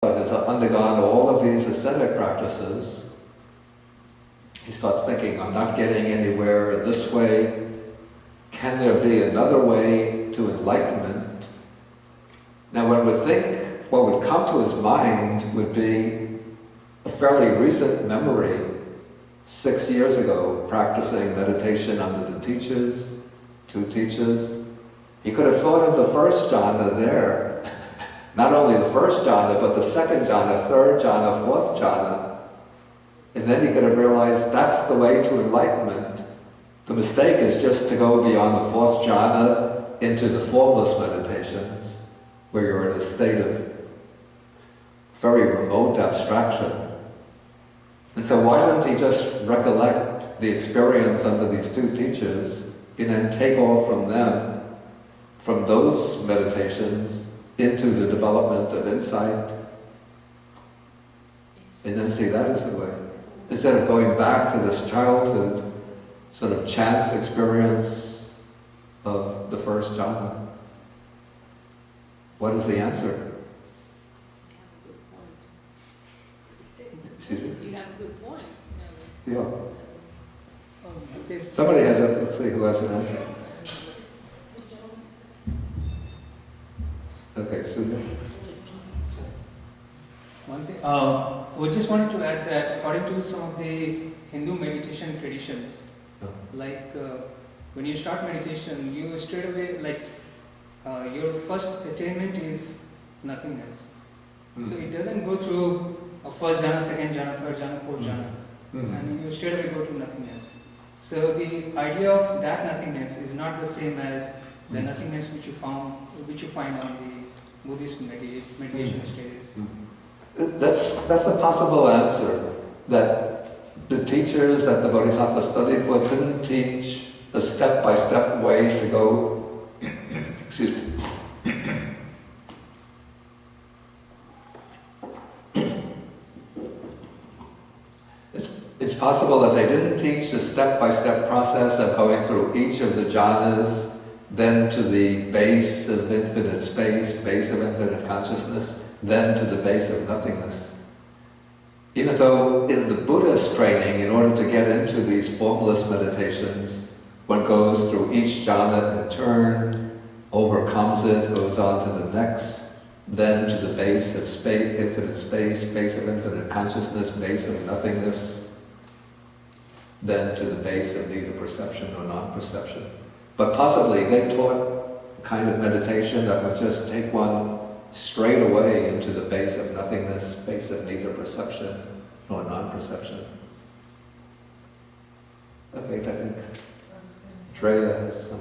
has undergone all of these ascetic practices, he starts thinking, I'm not getting anywhere in this way. Can there be another way to enlightenment? Now one would think what would come to his mind would be a fairly recent memory, 6 years ago, practicing meditation under the teachers, 2 teachers. He could have thought of the first jhana there. Not only the first jhana, but the second jhana, third jhana, fourth jhana. And then he could have realized that's the way to enlightenment. The mistake is just to go beyond the fourth jhana into the formless meditations, where you're in a state of very remote abstraction. And so why didn't he just recollect the experience under these 2 teachers and then take off from them, from those meditations, into the development of insight, and then see that as the way. Instead of going back to this childhood sort of chance experience of the first jhana. What is the answer? Excuse me? You have a good point. Yeah. Somebody has a, let's see who has an answer. Okay, Surya. One thing, we just wanted to add that according to some of the Hindu meditation traditions, like when you start meditation, you straight away, like your first attainment is nothingness. So it doesn't go through a first jhana, second jhana, third jhana, fourth jhana, and you straight away go to nothingness. So the idea of that nothingness is not the same as the nothingness which you find on the Buddhist meditation stages. That's a possible answer, that the teachers that the Bodhisattva studied with didn't teach a step-by-step way to go, excuse me. It's possible that they didn't teach the step-by-step process of going through each of the jhanas, then to the base of infinite space, base of infinite consciousness, then to the base of nothingness. Even though in the Buddhist training, in order to get into these formless meditations, one goes through each jhana in turn, overcomes it, goes on to the next, then to the base of space, infinite space, base of infinite consciousness, base of nothingness, then to the base of neither perception nor non-perception. But possibly they taught a kind of meditation that would just take one straight away into the base of nothingness, base of neither perception nor non-perception. Okay, I think Treya has some.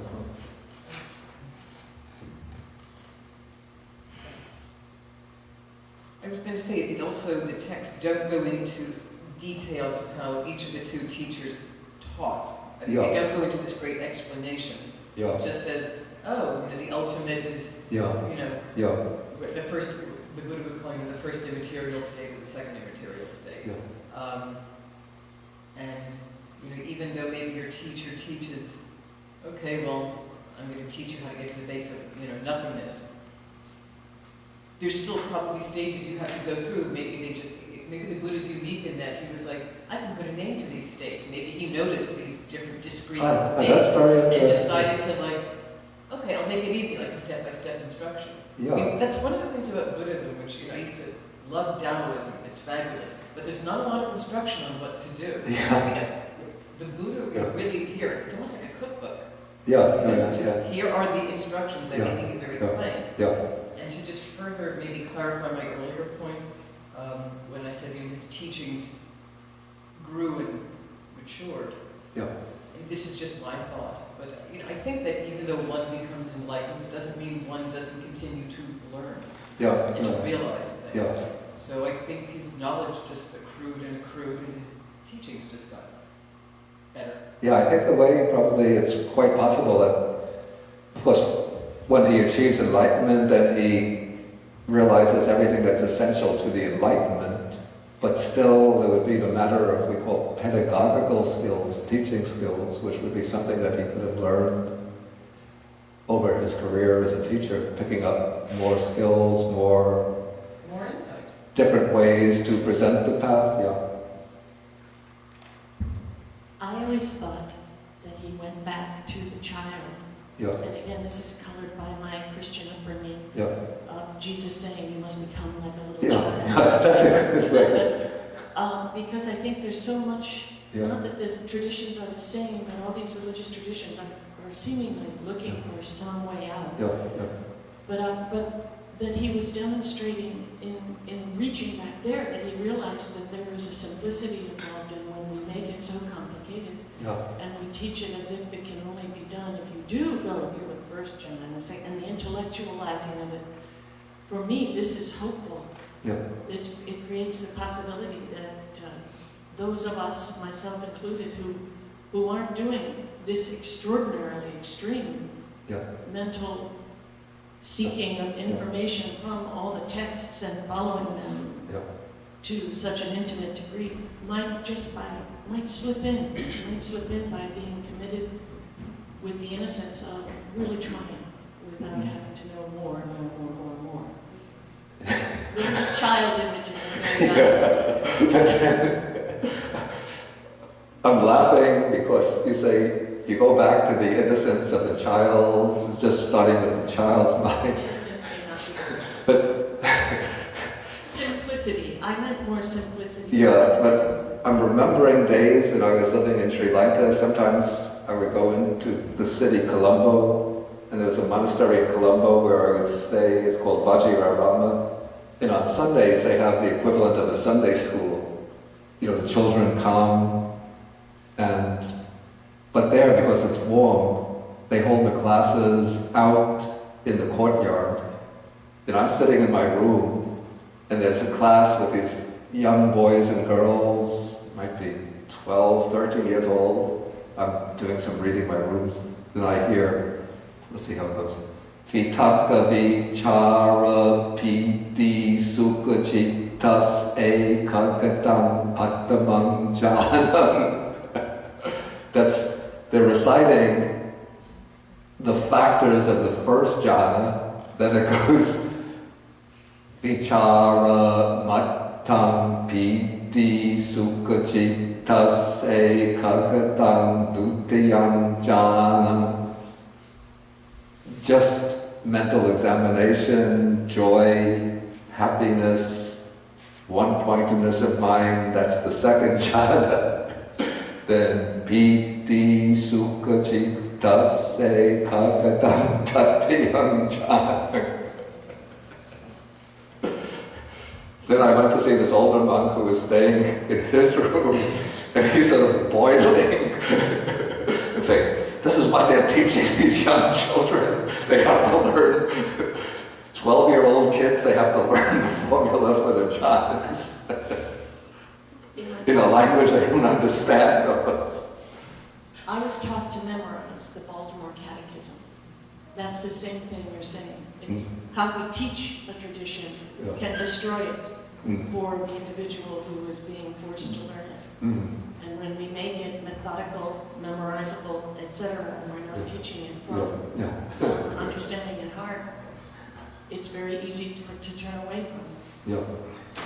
I was going to say, it also, the texts don't go into details of how each of the 2 teachers taught. I mean, they don't go into this great explanation. It just says, oh, the ultimate is, the first, the Buddha would call the first immaterial state or the second immaterial state. And, even though maybe your teacher teaches, okay, well, I'm going to teach you how to get to the base of, nothingness. There's still probably stages you have to go through. Maybe the Buddha's unique in that he was like, I can put a name to these states. Maybe he noticed these different discrete states and decided to okay, I'll make it easy, like a step-by-step instruction. I mean, that's one of the things about Buddhism, which I used to love Taoism. It's fabulous, but there's not a lot of instruction on what to do. The Buddha is really here. It's almost like a cookbook. Here are the instructions. I'm making it very plain. And to just further maybe clarify my earlier point, when I said his teachings grew and matured. And this is just my thought, but I think that even though one becomes enlightened, it doesn't mean one doesn't continue to learn and to realize things. So I think his knowledge just accrued, and his teachings just got better. I think the way probably it's quite possible that, of course, when he achieves enlightenment, then he realizes everything that's essential to the enlightenment, but still there would be the matter of, we call pedagogical skills, teaching skills, which would be something that he could have learned over his career as a teacher, picking up more skills, more insight. different ways to present the path. Yeah. I always thought that he went back to the child. Yeah. And again, this is colored by my Christian upbringing. Yeah. Jesus saying you must become like a little Yeah. child. That's a good way. Because I think there's so much, Yeah. not that the traditions are the same, but all these religious traditions are seemingly looking for some way out. Yeah. Yeah. But that he was demonstrating in reaching back there, that he realized that there is a simplicity involved in when we make it so complicated, Yeah. and we teach it as if it can only be done if you do go through the first jhana and the intellectualizing of it. For me, this is hopeful. Yeah. It creates the possibility that those of us, myself included, who aren't doing this extraordinarily extreme Yeah. mental seeking of information from all the texts and following them Yeah. to such an intimate degree, might slip in by being committed with the innocence of really trying without having to know more. The child images are very valuable. I'm laughing because you say you go back to the innocence of a child, just starting with the child's mind. Innocence may not be But simplicity. I meant more simplicity. yeah, but I'm remembering days when I was living in Sri Lanka. Sometimes I would go into the city Colombo, and there was a monastery in Colombo where I would stay. It's called Vajirarama. And on Sundays, they have the equivalent of a Sunday school. You know, the children come, but there, because it's warm, they hold the classes out in the courtyard. And I'm sitting in my room, and there's a class with these young boys and girls, might be 12, 13 years old. I'm doing some reading in my rooms. Then I hear, let's see how it goes. Vitaka vichara piti sukha chittas ekagatam pattamam jhanam. They're reciting the factors of the first jhana. Then it goes vichara mattam piti sukha chittas ekagatam dutiyam jhanam. Just mental examination, joy, happiness, one-pointedness of mind, that's the second jhana. Then piti sukha chittas ekagatam tatiyam jhana. Then I went to see this older monk who was staying in his room, and he's sort of boiling and saying, this is what they're teaching these young children. They have to learn, 12-year-old kids, they have to learn the formula for the jhanas in a language they don't understand. I was taught to memorize the Baltimore Catechism. That's the same thing you're saying. It's how we teach a tradition can destroy it for the individual who is being forced to learn it. And when we make it methodical, memorizable, etc., and we're not teaching it from some understanding in heart, it's very easy to turn away from. So,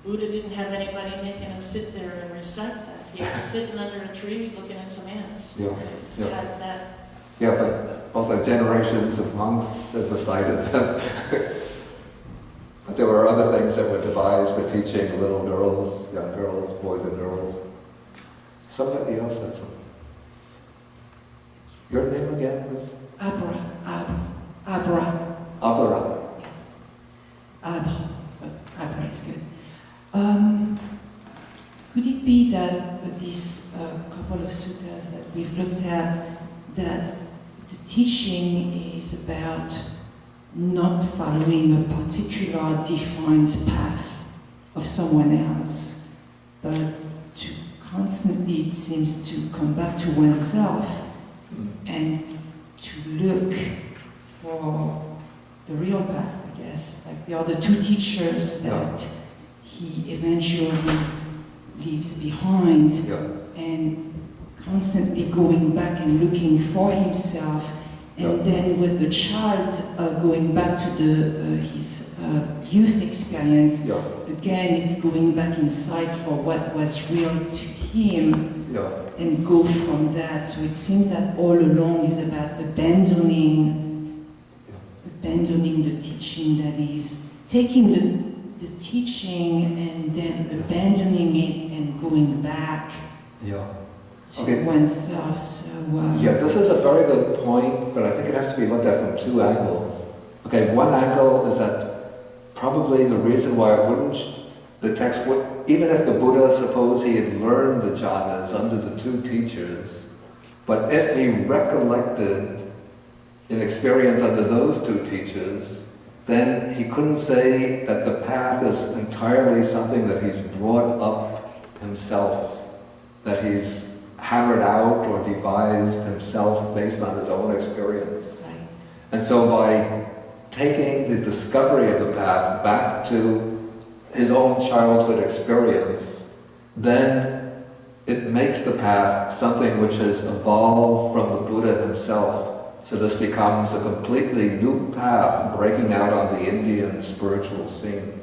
Buddha didn't have anybody making him sit there and recite that. He was sitting under a tree looking at some ants. But also generations of monks have recited them. But there were other things that were devised for teaching little girls, young girls, boys and girls. Somebody else had something. Your name again was? Abra. Yes. Abra, but Abra is good. Could it be that with these couple of suttas that we've looked at, that the teaching is about not following a particular defined path of someone else, but to constantly, it seems, to come back to oneself and to look for the real path, I guess. Like the other two teachers that he eventually leaves behind, and constantly going back and looking for himself And then with the child going back to his youth experience, again it's going back inside for what was real to him and go from that. So it seems that all along is about abandoning the teaching, that is taking the teaching and then abandoning it and going back to oneself. So this is a very good point, but I think it has to be looked at from two angles. Okay, one angle is that probably the reason why it wouldn't, the text would, even if the Buddha, suppose he had learned the jhanas under the two teachers, but if he recollected an experience under those two teachers, then he couldn't say that the path is entirely something that he's brought up himself, that he's hammered out or devised himself based on his own experience. Right. And so by taking the discovery of the path back to his own childhood experience, then it makes the path something which has evolved from the Buddha himself. So this becomes a completely new path breaking out on the Indian spiritual scene.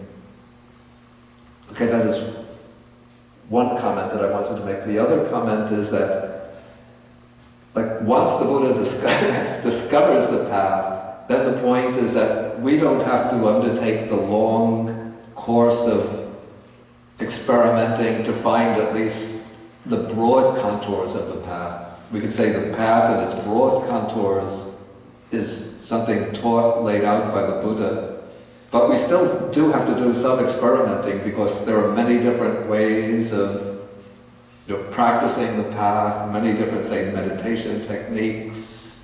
Okay, that is one comment that I wanted to make. The other comment is that, like, once the Buddha discovers the path, then the point is that we don't have to undertake the long course of experimenting to find at least the broad contours of the path. We could say the path and its broad contours is something taught, laid out by the Buddha. But we still do have to do some experimenting because there are many different ways of practicing the path, many different, say, meditation techniques,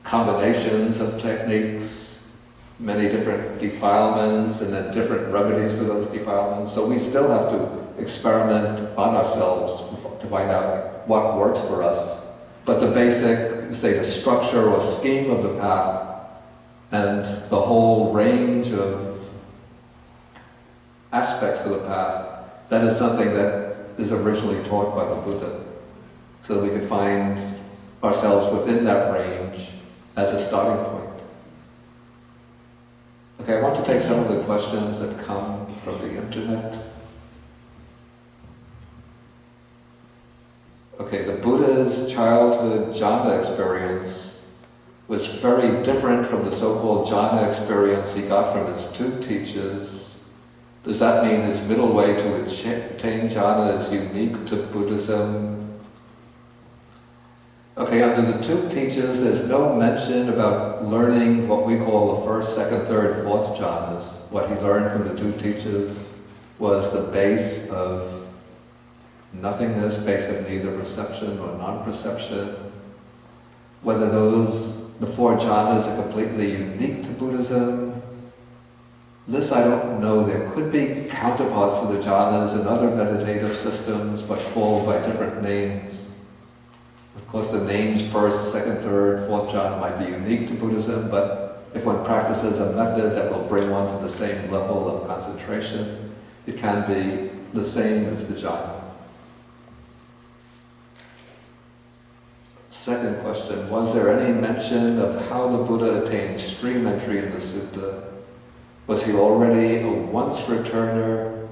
combinations of techniques, many different defilements, and then different remedies for those defilements. So we still have to experiment on ourselves to find out what works for us. But the basic, say, the structure or scheme of the path and the whole range of aspects of the path, that is something that is originally taught by the Buddha. So that we can find ourselves within that range as a starting point. Okay, I want to take some of the questions that come from the internet. Okay, the Buddha's childhood jhana experience was very different from the so-called jhana experience he got from his two teachers. Does that mean his middle way to attain jhana is unique to Buddhism? Okay, under the two teachers, there's no mention about learning what we call the first, second, third, fourth jhanas. What he learned from the two teachers was the base of nothingness, base of neither perception or non-perception. Whether the four jhanas are completely unique to Buddhism, this I don't know. There could be counterparts to the jhanas in other meditative systems, but called by different names. Of course, the names first, second, third, fourth jhana might be unique to Buddhism, but if one practices a method that will bring one to the same level of concentration, it can be the same as the jhana. Second question, was there any mention of how the Buddha attained stream entry in the sutta? Was he already a once returner?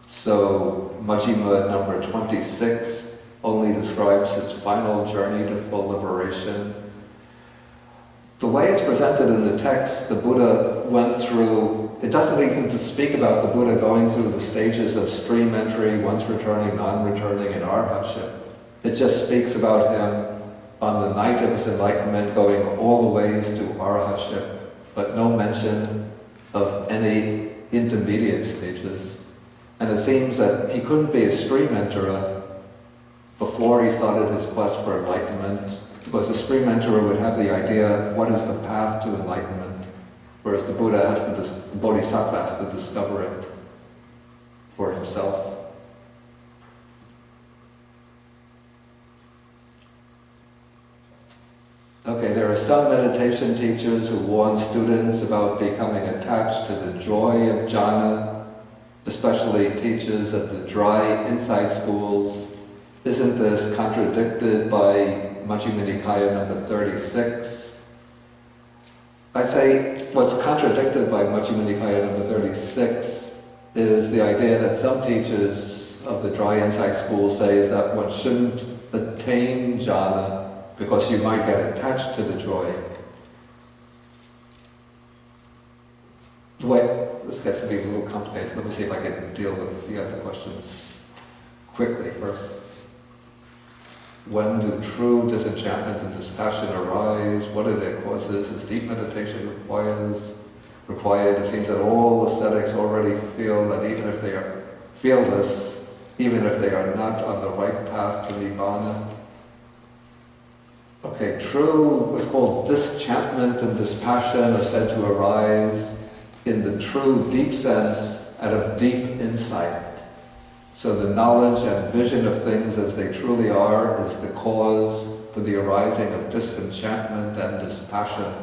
So Majjhima number 26 only describes his final journey to full liberation. The way it's presented in the text, the Buddha went through, it doesn't even speak about the Buddha going through the stages of stream entry, once returning, non-returning, and arhatship. It just speaks about him on the night of his enlightenment going all the ways to arhatship, but no mention of any intermediate stages. And it seems that he couldn't be a stream enterer before he started his quest for enlightenment, because a stream enterer would have the idea, what is the path to enlightenment? Whereas the Buddha has to, the Bodhisattva has to discover it for himself. Okay, there are some meditation teachers who warn students about becoming attached to the joy of jhana, especially teachers of the dry insight schools. Isn't this contradicted by Majjhima Nikaya number 36? I'd say what's contradicted by Majjhima Nikaya number 36 is the idea that some teachers of the dry insight school say is that one shouldn't attain jhana because you might get attached to the joy. This gets to be a little complicated. Let me see if I can deal with the other questions quickly first. When do true disenchantment and dispassion arise? What are their causes? Is deep meditation required? It seems that all ascetics already feel that even if they feel this, even if they are not on the right path to nibbana. Okay, true, what's called disenchantment and dispassion are said to arise in the true deep sense out of deep insight. So the knowledge and vision of things as they truly are is the cause for the arising of disenchantment and dispassion.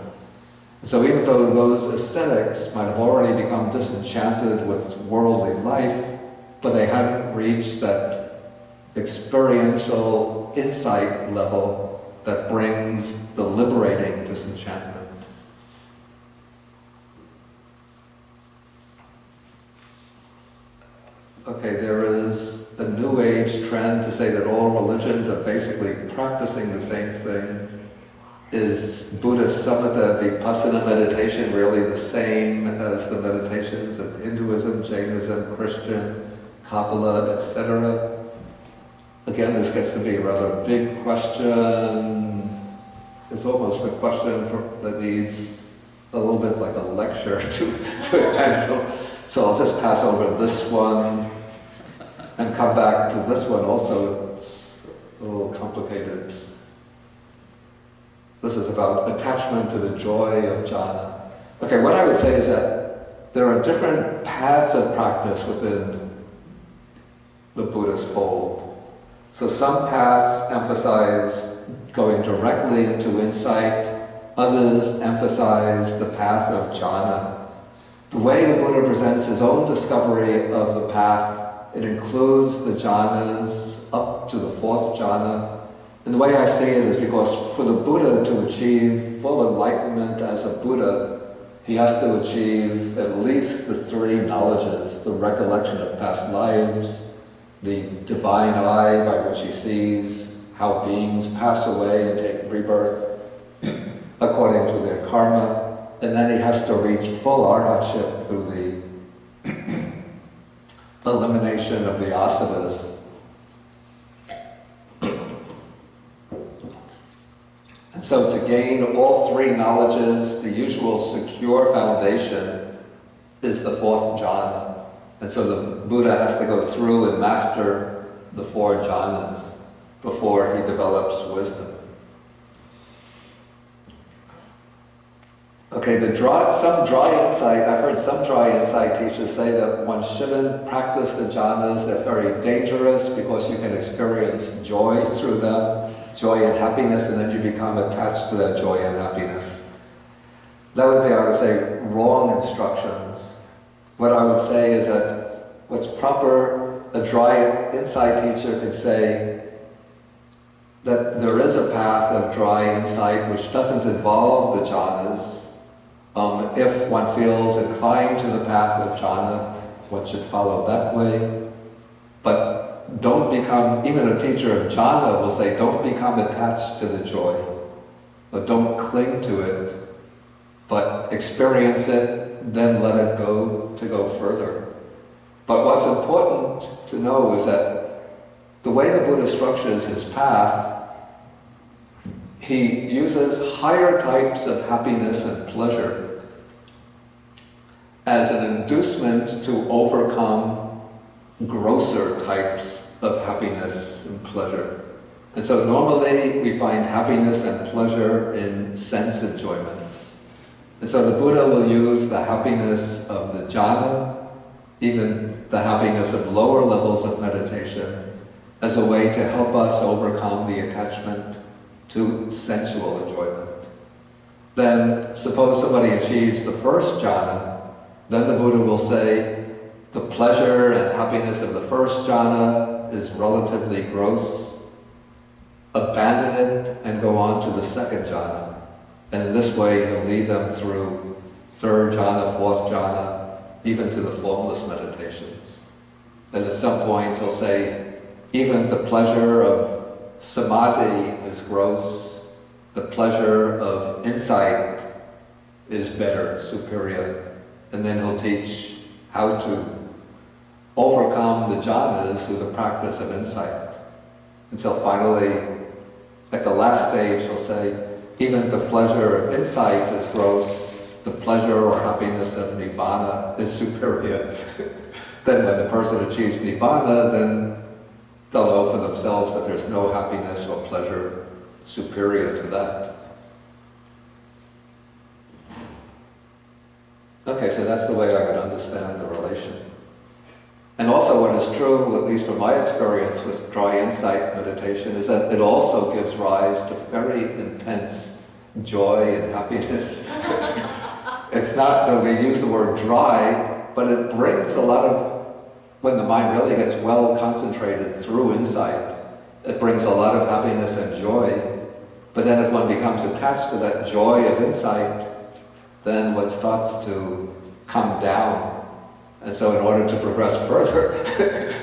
So even though those ascetics might have already become disenchanted with worldly life, but they hadn't reached that experiential insight level that brings the liberating disenchantment. Okay, there is a New Age trend to say that all religions are basically practicing the same thing. Is Buddhist samatha vipassana meditation really the same as the meditations of Hinduism, Jainism, Christian, Kabbalah, etc.? Again, this gets to be a rather big question. It's almost a question that needs a little bit like a lecture to handle. So I'll just pass over this one and come back to this one also. It's a little complicated. This is about attachment to the joy of jhana. Okay, what I would say is that there are different paths of practice within the Buddhist fold. So some paths emphasize going directly into insight, others emphasize the path of jhana. The way the Buddha presents his own discovery of the path, it includes the jhanas up to the fourth jhana. And the way I see it is because for the Buddha to achieve full enlightenment as a Buddha, he has to achieve at least the three knowledges: the recollection of past lives, the divine eye by which he sees how beings pass away and take rebirth according to their karma, and then he has to reach full arhatship through the elimination of the asavas. And so to gain all three knowledges, the usual secure foundation is the fourth jhana. And so the Buddha has to go through and master the four jhanas before he develops wisdom. Okay, some dry insight, I've heard some dry insight teachers say that one shouldn't practice the jhanas. They're very dangerous because you can experience joy through them, joy and happiness, and then you become attached to that joy and happiness. That would be, I would say, wrong instructions. What I would say is that what's proper, a dry insight teacher could say that there is a path of dry insight which doesn't involve the jhanas. If one feels inclined to the path of jhana, one should follow that way. But don't become, even a teacher of jhana will say, don't become attached to the joy. But don't cling to it, but experience it, then let it go to go further. But what's important to know is that the way the Buddha structures his path, he uses higher types of happiness and pleasure as an inducement to overcome grosser types of happiness and pleasure. And so normally we find happiness and pleasure in sense enjoyments. And so the Buddha will use the happiness of the jhana, even the happiness of lower levels of meditation, as a way to help us overcome the attachment to sensual enjoyment. Then suppose somebody achieves the first jhana, then the Buddha will say, the pleasure and happiness of the first jhana is relatively gross. Abandon it and go on to the second jhana. And in this way, he'll lead them through third jhana, fourth jhana, even to the formless meditations. And at some point, he'll say, even the pleasure of samadhi is gross, the pleasure of insight is better, superior. And then he'll teach how to overcome the jhanas through the practice of insight. Until finally, at the last stage, he'll say, even the pleasure of insight is gross, the pleasure or happiness of nibbana is superior. Then when the person achieves nibbana, then they'll know for themselves that there's no happiness or pleasure superior to that. Okay, so that's the way I could understand the relation. And also what is true, at least from my experience with dry insight meditation, is that it also gives rise to very intense joy and happiness. It's not, they use the word dry, but it brings a lot of, when the mind really gets well concentrated through insight, it brings a lot of happiness and joy. But then if one becomes attached to that joy of insight, then one starts to come down. And so in order to progress further,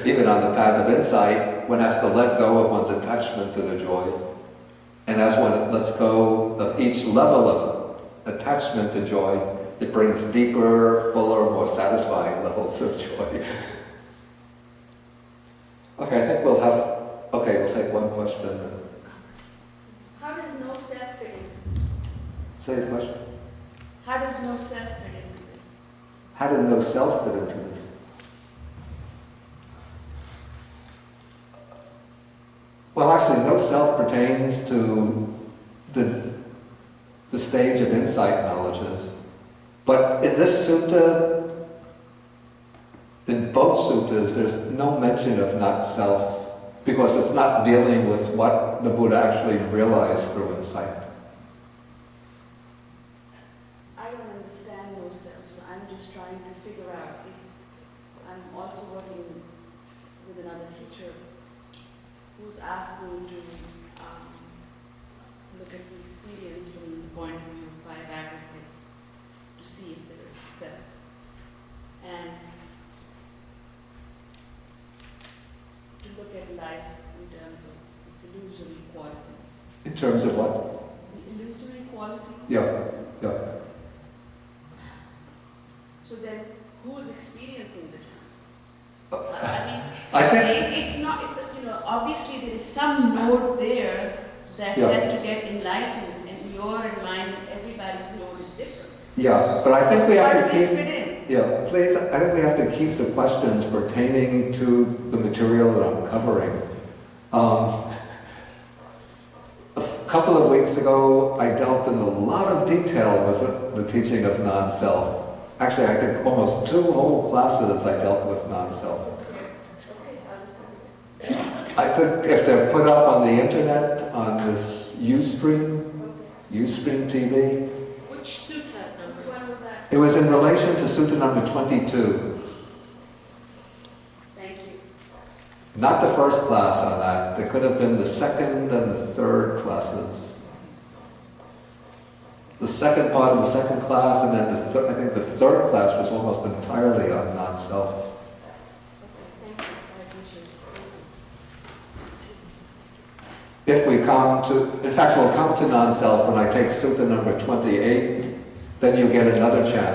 even on the path of insight, one has to let go of one's attachment to the joy. And as one lets go of each level of attachment to joy, it brings deeper, fuller, more satisfying levels of joy. Okay, I think we'll take one question. How does no self fit in? Say the question. How does no self fit into this? How did no self fit into this? Well, actually, no self pertains to the stage of insight knowledges. But in this sutta, in both suttas, there's no mention of not self, because it's not dealing with what the Buddha actually realized through insight. I don't understand no self, so I'm just trying to figure out if I'm also working with another teacher who's asked me to look at the experience from the point of view of 5 aggregates to see if there is self. And to look at life in terms of its illusory qualities. In terms of what? The illusory qualities? Yeah. So then, who's experiencing the Dhamma? I mean, I think it's not, obviously there is some node there that has to get enlightened, and your and mine, everybody's node is different. Yeah, but I think we have to How does this keep. fit in? Yeah, please. I think we have to keep the questions pertaining to the material that I'm covering. A couple of weeks ago, I dealt in a lot of detail with the teaching of non-self. Actually, I think almost 2 whole classes I dealt with non-self. I think if they're put up on the internet, on this Ustream TV. Which sutta? Which one was that? It was in relation to Sutta number 22. Thank you. Not the first class on that. It could have been the second and the third classes. The second part of the second class, and then I think the third class was almost entirely on non-self. Okay, thank you. I appreciate it. If we come to, in fact, we'll come to non-self when I take Sutta number 28, then you get another chance.